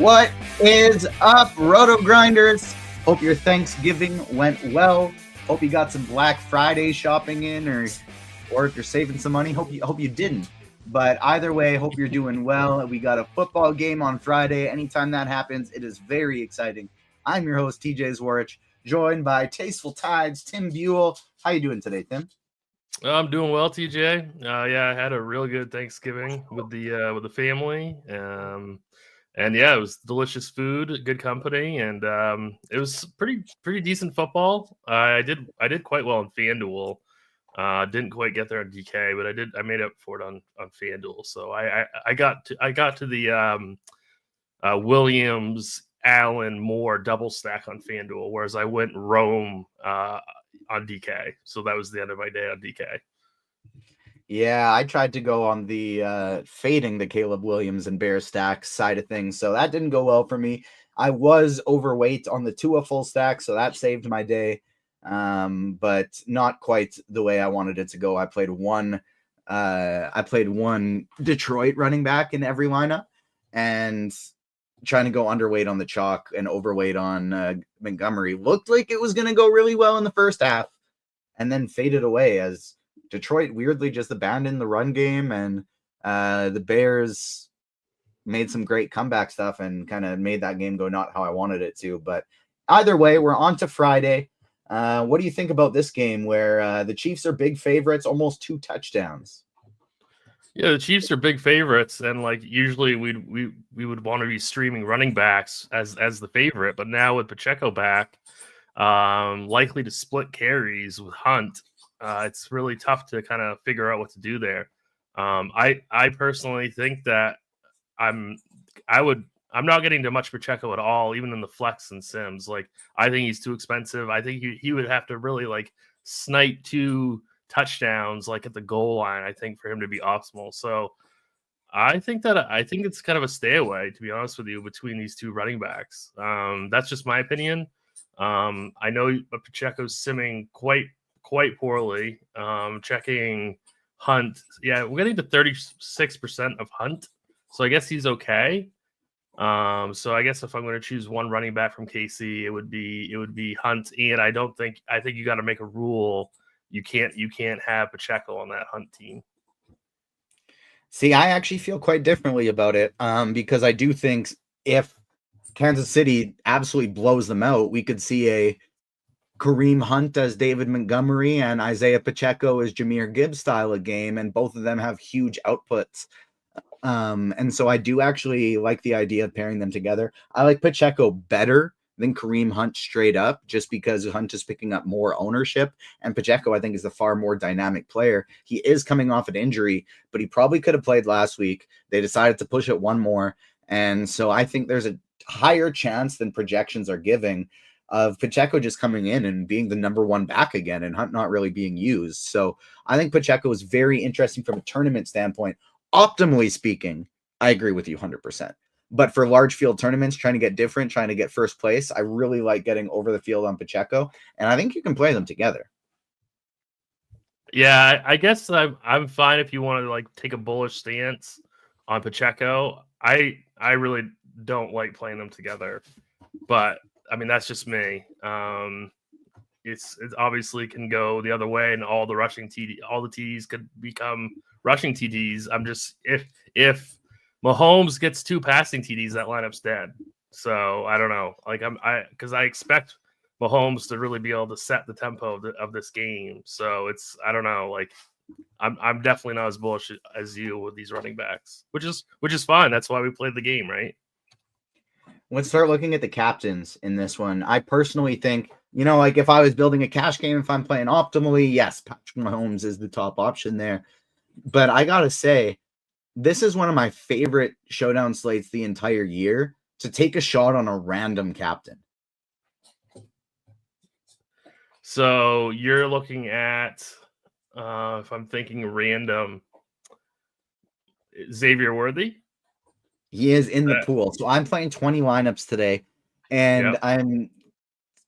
What is up, RotoGrinders? Hope your Thanksgiving went well. Hope you got some Black Friday shopping in, or if you're saving some money, hope you didn't. But either way, hope you're doing well. We got a football game on Friday. Anytime that happens, it is very exciting. I'm your host, TJ Zwarych, joined by TastefulTides, Tim Buell. How you doing today, Tim? I'm doing well, TJ. Yeah, I had a real good Thanksgiving with the family. And yeah, it was delicious food, good company, and it was pretty decent football. I did quite well on FanDuel. Didn't quite get there on DK, but I made up for it on FanDuel. So I got to the Williams, Allen, Moore double stack on FanDuel, whereas I went Rome on DK. So that was the end of my day on DK. Yeah, I tried to go on the fading the Caleb Williams and Bear stack side of things, so that didn't go well for me. I was overweight on the Tua full stack, so that saved my day, but not quite the way I wanted it to go. I played one Detroit running back in every lineup, and trying to go underweight on the chalk and overweight on Montgomery. Looked like it was going to go really well in the first half, and then faded away as Detroit weirdly just abandoned the run game, and the Bears made some great comeback stuff and kind of made that game go not how I wanted it to. But either way, we're on to Friday. What do you think about this game where the Chiefs are big favorites, almost 2 touchdowns? Yeah, the Chiefs are big favorites, and like usually we would want to be streaming running backs as the favorite, but now with Pacheco back, likely to split carries with Hunt. It's really tough to kind of figure out what to do there. I personally think that I'm not getting to much Pacheco at all, even in the flex and Sims. Like, I think he's too expensive. I think he would have to really like snipe 2 touchdowns like at the goal line, I think, for him to be optimal. So I think it's kind of a stay away, to be honest with you, between these 2 running backs. That's just my opinion. I know Pacheco's simming quite poorly. Checking Hunt. Yeah, we're getting to 36% of Hunt. So I guess he's okay. So I guess if I'm going to choose one running back from KC, it would be Hunt. And I think you got to make a rule. You can't have Pacheco on that Hunt team. See, I actually feel quite differently about it, because I do think if Kansas City absolutely blows them out, we could see a Kareem Hunt as David Montgomery and Isaiah Pacheco as Jahmyr Gibbs style of game, and both of them have huge outputs. And so I do actually like the idea of pairing them together. I like Pacheco better than Kareem Hunt straight up, just because Hunt is picking up more ownership, and Pacheco, I think, is a far more dynamic player. He is coming off an injury, but he probably could have played last week. They decided to push it one more, and so I think there's a higher chance than projections are giving of Pacheco just coming in and being the number 1 back again and Hunt not really being used. So I think Pacheco is very interesting from a tournament standpoint. Optimally speaking, I agree with you 100%. But for large field tournaments, trying to get different, trying to get first place, I really like getting over the field on Pacheco, and I think you can play them together. Yeah, I guess I'm fine if you want to like take a bullish stance on Pacheco. I really don't like playing them together, but I mean, that's just me. It obviously can go the other way, and all the TDs could become rushing TDs. I'm just if Mahomes gets 2 passing TDs, that lineup's dead. So I don't know. Like because I expect Mahomes to really be able to set the tempo of this game. So I don't know. Like I'm definitely not as bullish as you with these running backs, which is fine. That's why we played the game, right? Let's start looking at the captains in this one. I personally think, like if I was building a cash game, if I'm playing optimally, yes, Patrick Mahomes is the top option there. But I got to say, this is one of my favorite showdown slates the entire year, to take a shot on a random captain. So you're looking at, if I'm thinking random, Xavier Worthy? He is in the pool. So I'm playing 20 lineups today, and I'm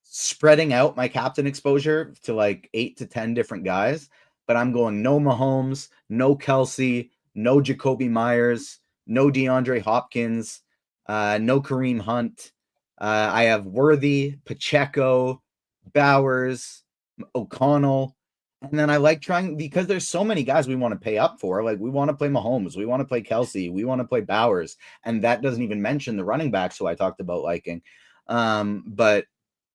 spreading out my captain exposure to like 8 to 10 different guys, but I'm going no Mahomes, no Kelsey, no Jacoby Myers, no DeAndre Hopkins. No Kareem Hunt. I have Worthy, Pacheco, Bowers, O'Connell. And then I like trying, because there's so many guys we want to pay up for. Like, we want to play Mahomes, we want to play Kelsey, we want to play Bowers. And that doesn't even mention the running backs who I talked about liking. But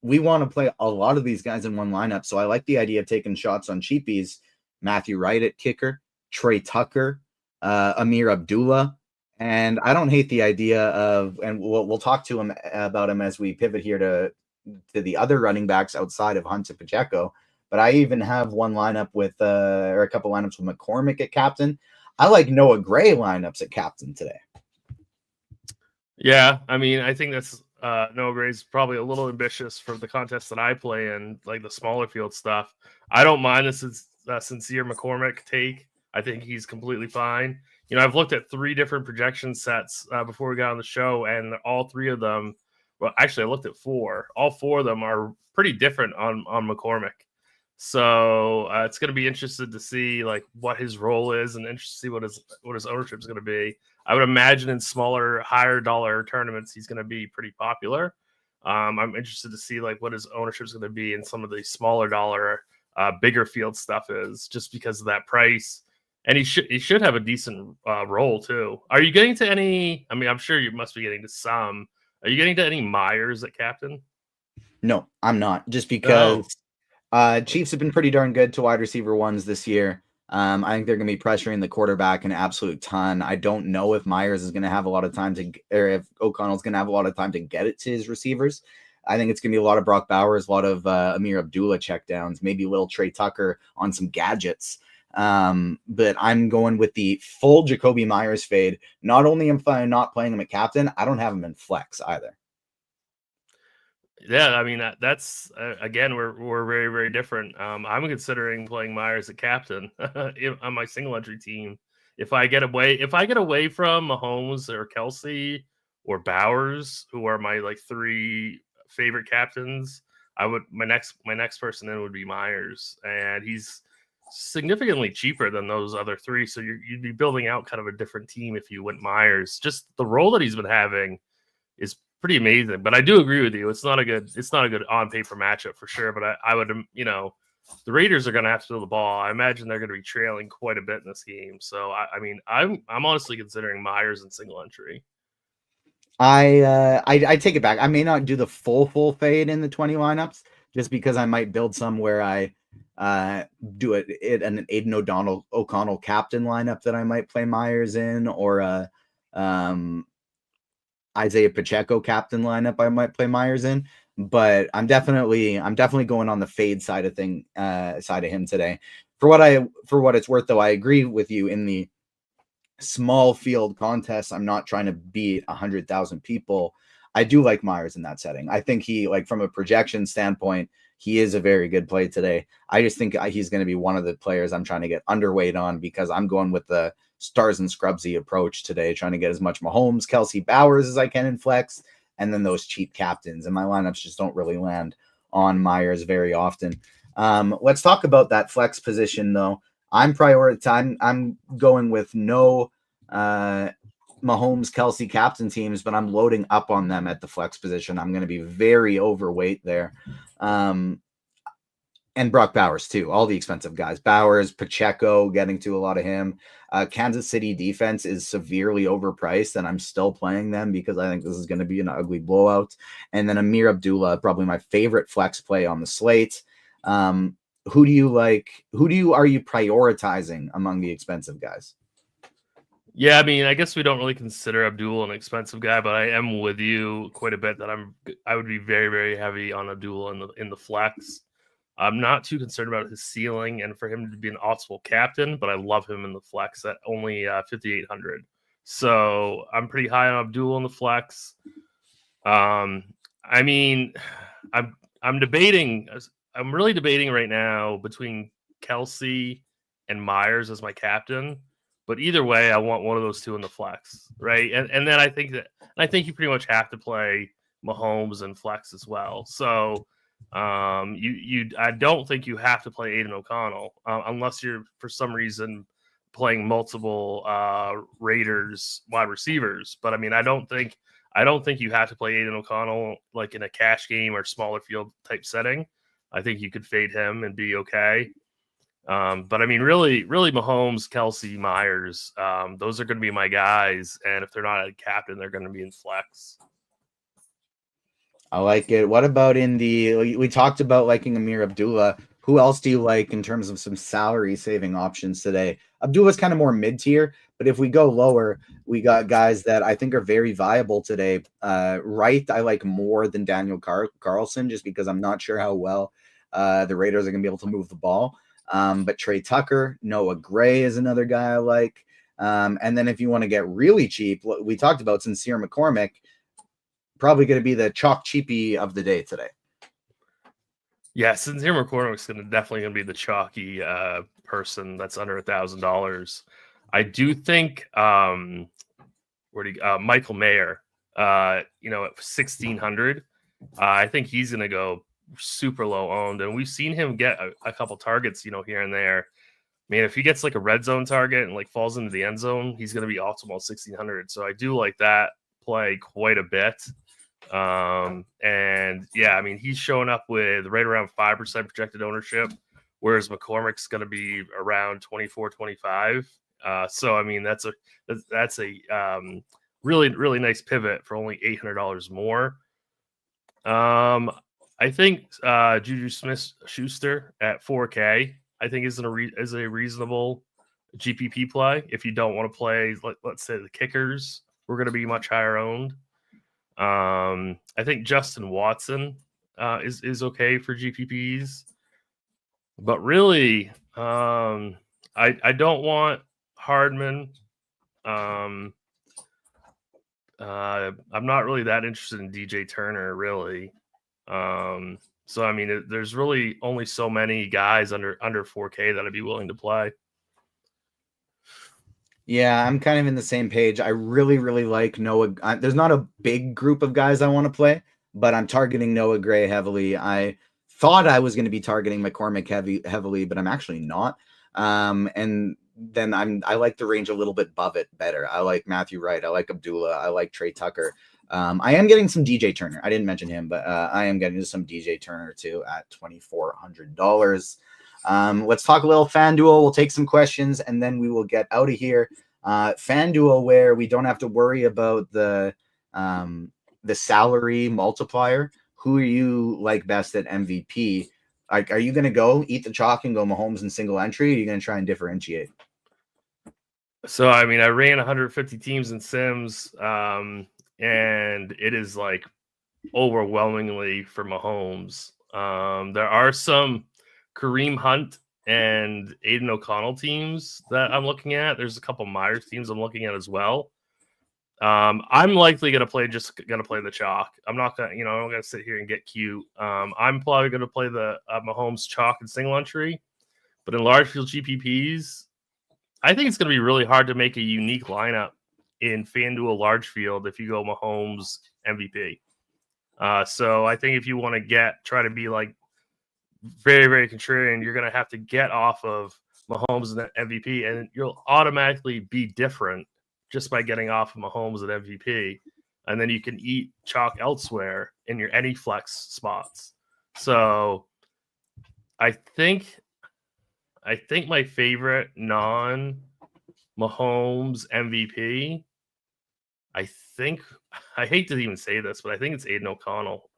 we want to play a lot of these guys in one lineup. So I like the idea of taking shots on cheapies. Matthew Wright at kicker, Trey Tucker, Amir Abdullah. And I don't hate the idea of, and we'll talk to him about him as we pivot here to the other running backs outside of Hunt and Pacheco. But I even have one lineup with, or a couple lineups with McCormick at captain. I like Noah Gray lineups at captain today. Yeah, I mean, I think that's Noah Gray's probably a little ambitious for the contest that I play in, like the smaller field stuff. I don't mind this sincere McCormick take. I think he's completely fine. You know, I've looked at 3 different projection sets before we got on the show, and all 3 of them, well, actually, I looked at 4. All 4 of them are pretty different on McCormick. So it's going to be interested to see like what his role is, and interested to see what his ownership is going to be. I would imagine in smaller, higher dollar tournaments, he's going to be pretty popular. I'm interested to see like what his ownership is going to be in some of the smaller dollar, bigger field stuff is, just because of that price. And he should have a decent role too. Are you getting to any? I mean, I'm sure you must be getting to some. Are you getting to any Myers at captain? No, I'm not. Just because Chiefs have been pretty darn good to wide receiver ones this year. I think they're going to be pressuring the quarterback an absolute ton. I don't know if Myers is going to have a lot of time to, or if O'Connell's going to have a lot of time to get it to his receivers. I think it's going to be a lot of Brock Bowers, a lot of Amir Abdullah checkdowns, maybe a little Trey Tucker on some gadgets. But I'm going with the full Jacoby Myers fade. Not only am I not playing him at captain, I don't have him in flex either. Yeah, I mean that's again we're very very different. I'm considering playing Myers at captain on my single entry team. If I get away from Mahomes or Kelsey or Bowers, who are my like 3 favorite captains, I would my next person in would be Myers, and he's significantly cheaper than those other 3. So you'd be building out kind of a different team if you went Myers. Just the role that he's been having is pretty amazing. But I do agree with you. It's not a good on paper matchup for sure. But I would, the Raiders are going to have to throw the ball. I imagine they're going to be trailing quite a bit in this game. So I mean, I'm honestly considering Myers in single entry. I take it back. I may not do the full fade in the 20 lineups, just because I might build some where I do it an Aiden O'Connell captain lineup that I might play Myers in, or Isaiah Pacheco captain lineup I might play Myers in. But I'm definitely going on the fade side of him today. For what it's worth, though, I agree with you in the small field contest. I'm not trying to beat 100,000 people. I do like Myers in that setting. I think he, like, from a projection standpoint, he is a very good play today. I just think he's going to be one of the players I'm trying to get underweight on, because I'm going with the stars and scrubsy approach today, trying to get as much Mahomes, Kelsey, Bowers as I can in flex, and then those cheap captains. And my lineups just don't really land on Myers very often. Let's talk about that flex position, though. I'm going with no Mahomes, Kelsey captain teams, but I'm loading up on them at the flex position. I'm going to be very overweight there. And Brock Bowers too, all the expensive guys. Bowers, Pacheco, getting to a lot of him. Kansas City defense is severely overpriced, and I'm still playing them because I think this is going to be an ugly blowout. And then Amir Abdullah, probably my favorite flex play on the slate. Who do you like? Are you prioritizing among the expensive guys? Yeah, I mean, I guess we don't really consider Abdul an expensive guy, but I am with you quite a bit that I would be very, very heavy on Abdul in the flex. I'm not too concerned about his ceiling and for him to be an optimal captain, but I love him in the flex at only 5,800. So I'm pretty high on Abdul in the flex. I mean, I'm debating. I'm really debating right now between Kelsey and Myers as my captain. But either way, I want one of those 2 in the flex, right? And then I think you pretty much have to play Mahomes and flex as well. So I don't think you have to play Aiden O'Connell unless you're for some reason playing multiple Raiders wide receivers. But I mean, I don't think I don't think you have to play Aiden O'Connell like in a cash game or smaller field type setting. I think you could fade him and be okay. But I mean, really Mahomes, Kelsey, Myers, those are going to be my guys. And if they're not a captain, they're going to be in flex. I like it. What about we talked about liking Amir Abdullah. Who else do you like in terms of some salary saving options today? Abdullah's kind of more mid tier, but if we go lower, we got guys that I think are very viable today. Wright, I like more than Daniel Carlson, just because I'm not sure how well the Raiders are going to be able to move the ball. But Trey Tucker, Noah Gray is another guy I like. And then if you want to get really cheap, we talked about Sincere McCormick, probably going to be the chalk cheapie of the day today. Yeah, Sincere McCormick's definitely going to be the chalky person that's under $1,000. I do think Michael Mayer, at 1,600, I think he's going to go super low owned, and we've seen him get a couple targets, here and there. Man, if he gets like a red zone target and like falls into the end zone, he's going to be optimal 1,600. So I do like that play quite a bit. And yeah, I mean, he's showing up with right around 5% projected ownership, whereas McCormick's going to be around 24, 25. So I mean, that's a really nice pivot for only $800 more. I think Juju Smith-Schuster at 4K, I think is a reasonable GPP play. If you don't want to play, let's say the kickers, we're going to be much higher owned. I think Justin Watson is okay for GPPs, but really, I don't want Hardman. I'm not really that interested in DJ Turner, really. So I mean, there's really only so many guys under 4K that I'd be willing to play. Yeah, I'm kind of in the same page. I really like Noah. There's not a big group of guys I want to play, but I'm targeting Noah Gray heavily. I thought I was going to be targeting McCormick heavily, but I'm actually not. And then I like the range a little bit above it better. I like Matthew Wright. I like Abdullah. I like Trey Tucker. I am getting some DJ Turner. I didn't mention him, but I am getting some DJ Turner too at $2,400. Let's talk a little FanDuel. We'll take some questions and then we will get out of here. FanDuel, where we don't have to worry about the salary multiplier. Who are you like best at MVP? Like, are you going to go eat the chalk and go Mahomes in single entry? Or are you going to try and differentiate? So, I mean, I ran 150 teams in Sims, and it is like overwhelmingly for Mahomes. There are some Kareem Hunt and Aiden O'Connell teams that I'm looking at. There's a couple Myers teams I'm looking at as well. I'm likely going to play the chalk. I'm not going to, I'm not going to sit here and get cute. I'm probably going to play the Mahomes chalk and single entry, but in large field GPPs, I think it's going to be really hard to make a unique lineup in FanDuel large field if you go Mahomes MVP. So I think if you want to try to be like very, very contrarian, you're going to have to get off of Mahomes and MVP, and you'll automatically be different just by getting off of Mahomes and MVP. And then you can eat chalk elsewhere in your any flex spots. So I think my favorite non-Mahomes MVP, I hate to even say this, but I think it's Aiden O'Connell.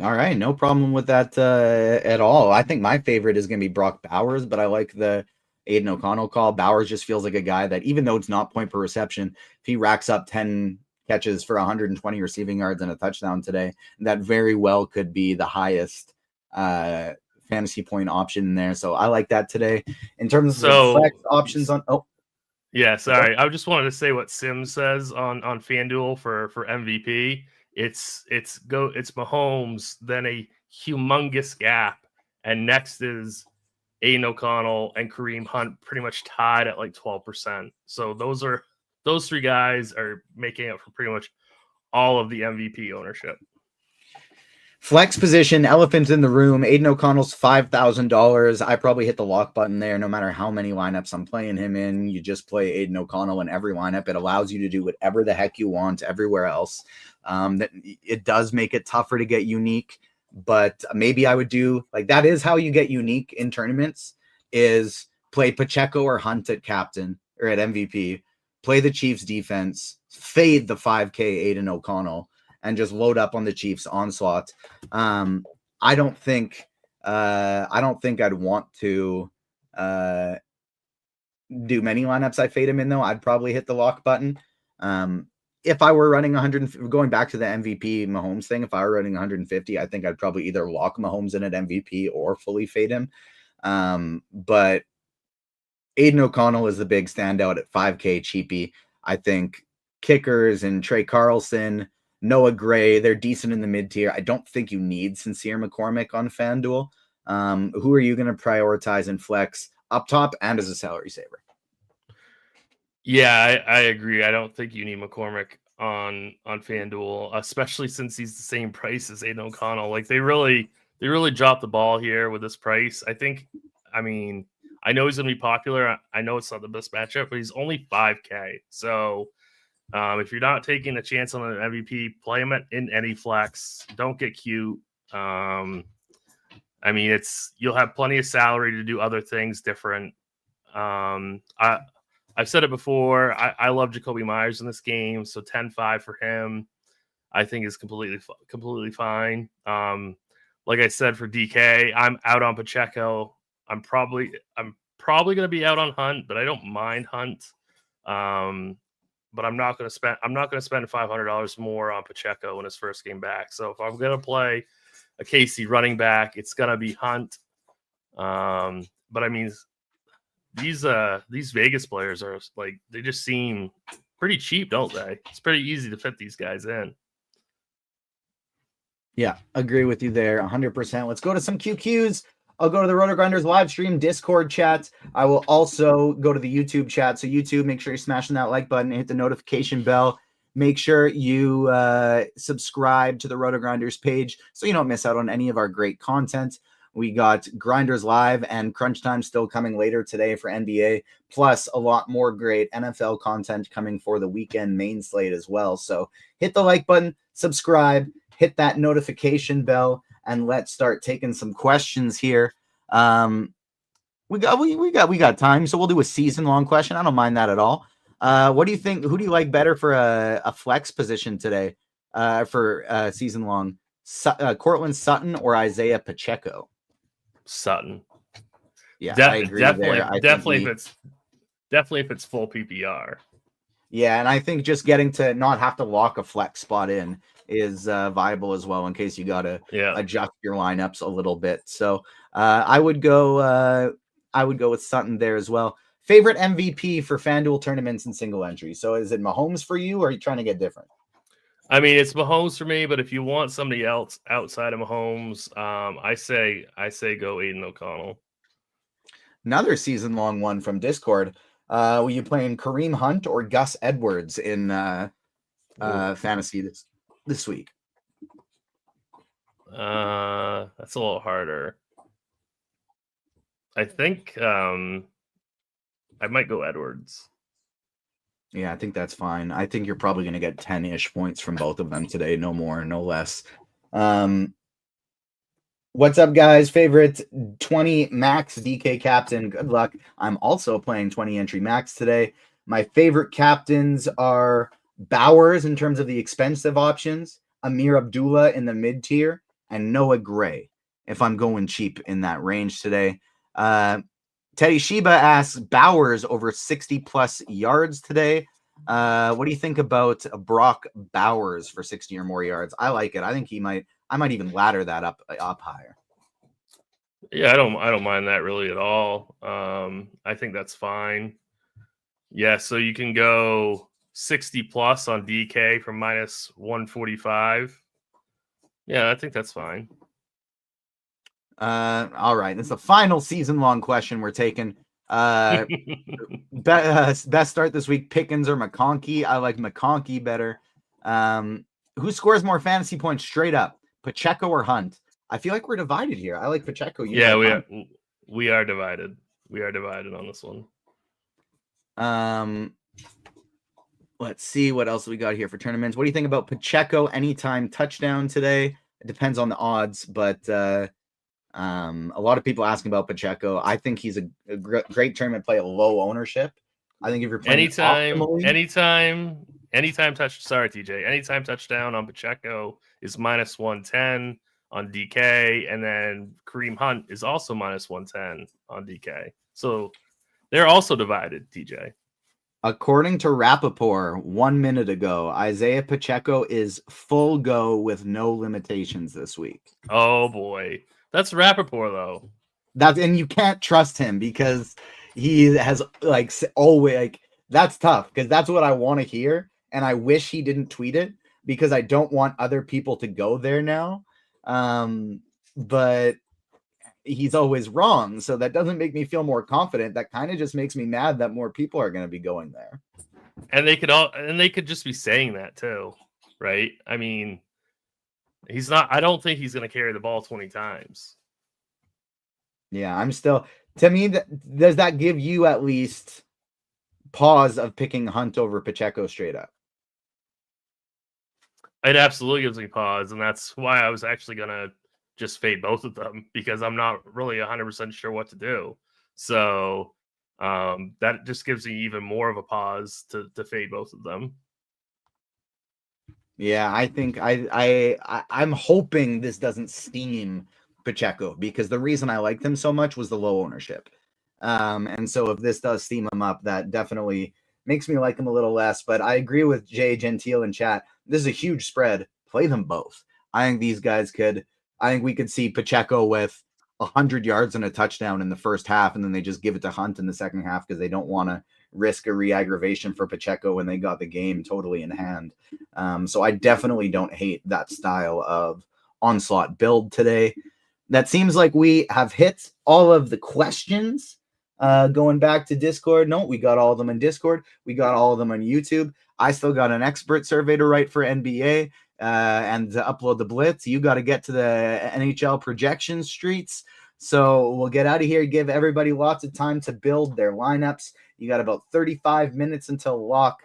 All right, no problem with that at all. I think my favorite is going to be Brock Bowers, but I like the Aiden O'Connell call. Bowers just feels like a guy that, even though it's not point per reception, if he racks up 10 catches for 120 receiving yards and a touchdown today, that very well could be the highest fantasy point option in there. So I like that today. In terms of flex options on yeah, sorry. I just wanted to say what Sim says on FanDuel for MVP. It's Mahomes, then a humongous gap, and next is Aiden O'Connell and Kareem Hunt pretty much tied at like 12%. So those three guys are making up for pretty much all of the MVP ownership. Flex position, elephant in the room. Aiden O'Connell's $5,000. I probably hit the lock button there. No matter how many lineups I'm playing him in, you just play Aiden O'Connell in every lineup. It allows you to do whatever the heck you want everywhere else. That it does make it tougher to get unique, but maybe I would do like that is how you get unique in tournaments is play Pacheco or Hunt at captain or at MVP, play the Chiefs defense, fade the 5K Aiden O'Connell, and just load up on the Chiefs onslaught. I don't think I'd want to do many lineups I fade him in though. I'd probably hit the lock button. If I were running 100, going back to the MVP Mahomes thing, if I were running 150, I think I'd probably either lock Mahomes in at MVP or fully fade him. But Aiden O'Connell is the big standout at 5K cheapy. I think kickers and Trey Carlson, Noah Gray, they're decent in the mid tier. I don't think you need Sincere McCormick on FanDuel. Who are you going to prioritize in flex up top and as a salary saver? Yeah, I agree. I don't think you need McCormick on FanDuel, especially since he's the same price as Aiden O'Connell. Like they really dropped the ball here with this price. I mean, I know he's going to be popular. I know it's not the best matchup, but he's only 5K. So if you're not taking a chance on an MVP, play him in any flex. Don't get cute. I mean, you'll have plenty of salary to do other things different. I've said it before. I love Jacoby Myers in this game, so 10-5 for him, I think is completely fine. Like I said for DK, I'm out on Pacheco. I'm probably going to be out on Hunt, but I don't mind Hunt. But I'm not going to spend $500 more on Pacheco in his first game back. So if I'm going to play a KC running back, it's going to be Hunt. But I mean, these Vegas players are like, they just seem pretty cheap, don't they? It's pretty easy to fit these guys in. Yeah, agree with you there 100%. Let's go to some QQs. I'll go to the RotoGrinders live stream Discord chat. I will also go to the YouTube chat. So YouTube, make sure you're smashing that like button, hit the notification bell. Make sure you subscribe to the RotoGrinders page so you don't miss out on any of our great content. We got Grinders Live and Crunch Time still coming later today for NBA, plus a lot more great NFL content coming for the weekend main slate as well. So hit the like button, subscribe, hit that notification bell, and let's start taking some questions here. We got time, so we'll do a season-long question. I don't mind that at all. What do you think? Who do you like better for a flex position today for season-long? Cortland Sutton or Isaiah Pacheco? Sutton. Yeah, I agree. Definitely if it's full PPR. Yeah, and I think just getting to not have to lock a flex spot in is viable as well in case you got to adjust your lineups a little bit. So I would go with Sutton there as well. Favorite MVP for FanDuel tournaments and single entry. So is it Mahomes for you, or are you trying to get different? I mean, it's Mahomes for me, but if you want somebody else outside of Mahomes, I say go Aiden O'Connell. Another season-long one from Discord. Were you playing Kareem Hunt or Gus Edwards in fantasy this week? That's a little harder. I think I might go Edwards. Yeah, I think that's fine. I think you're probably going to get 10-ish points from both of them today. No more, no less. What's up, guys? Favorite 20 max DK captain. Good luck. I'm also playing 20 entry max today. My favorite captains are Bowers in terms of the expensive options, Amir Abdullah in the mid tier, and Noah Gray if I'm going cheap in that range today. Teddy Sheba asks Bowers over 60+ yards today. What do you think about Brock Bowers for 60 or more yards? I like it. I think I might even ladder that up higher. Yeah, I don't mind that really at all. I think that's fine. Yeah, so you can go 60+ on DK from minus 145. Yeah, I think that's fine. All right. It's the final season-long question we're taking. Best start this week, Pickens or McConkey? I like McConkey better. Who scores more fantasy points straight up? Pacheco or Hunt? I feel like we're divided here. I like Pacheco. Yeah, we are divided. We are divided on this one. Let's see what else we got here for tournaments. What do you think about Pacheco anytime touchdown today? It depends on the odds, but a lot of people asking about Pacheco. I think he's a great tournament play at low ownership. I think if you're playing anytime touchdown on Pacheco is -110 on DK, and then Kareem Hunt is also -110 on DK. So they're also divided, TJ. According to Rappaport 1 minute ago, Isaiah Pacheco is full go with no limitations this week. Oh boy. That's Rappaport though. And you can't trust him because he has always that's tough because that's what I want to hear. And I wish he didn't tweet it because I don't want other people to go there now. But he's always wrong. So that doesn't make me feel more confident. That kind of just makes me mad that more people are going to be going there. And they could just be saying that too, right? I mean, I don't think he's going to carry the ball 20 times. Yeah, to me, does that give you at least pause of picking Hunt over Pacheco straight up? It absolutely gives me pause, and that's why I was actually going to just fade both of them because I'm not really 100% sure what to do. So that just gives me even more of a pause to fade both of them. Yeah, I think I'm hoping this doesn't steam Pacheco because the reason I liked him so much was the low ownership. And so if this does steam him up, that definitely makes me like him a little less. But I agree with Jay Gentile in chat. This is a huge spread. Play them both. I think we could see Pacheco with 100 yards and a touchdown in the first half, and then they just give it to Hunt in the second half because they don't want to risk a re-aggravation for Pacheco when they got the game totally in hand. So I definitely don't hate that style of onslaught build today. That seems like we have hit all of the questions. Going back to Discord. No, we got all of them in Discord. We got all of them on YouTube. I still got an expert survey to write for NBA and to upload the Blitz. You got to get to the NHL projection streets. So we'll get out of here, give everybody lots of time to build their lineups. You got about 35 minutes until lock.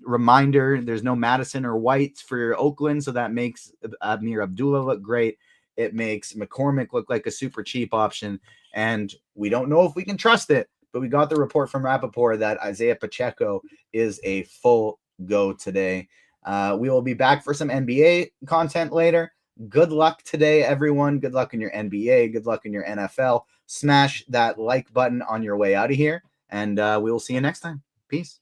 Reminder, there's no Madison or White for Oakland, so that makes Amir Abdullah look great. It makes McCormick look like a super cheap option, and we don't know if we can trust it, but we got the report from Rappaport that Isaiah Pacheco is a full go today. We will be back for some NBA content later. Good luck today, everyone. Good luck in your NBA. Good luck in your NFL. Smash that like button on your way out of here, and we will see you next time. Peace.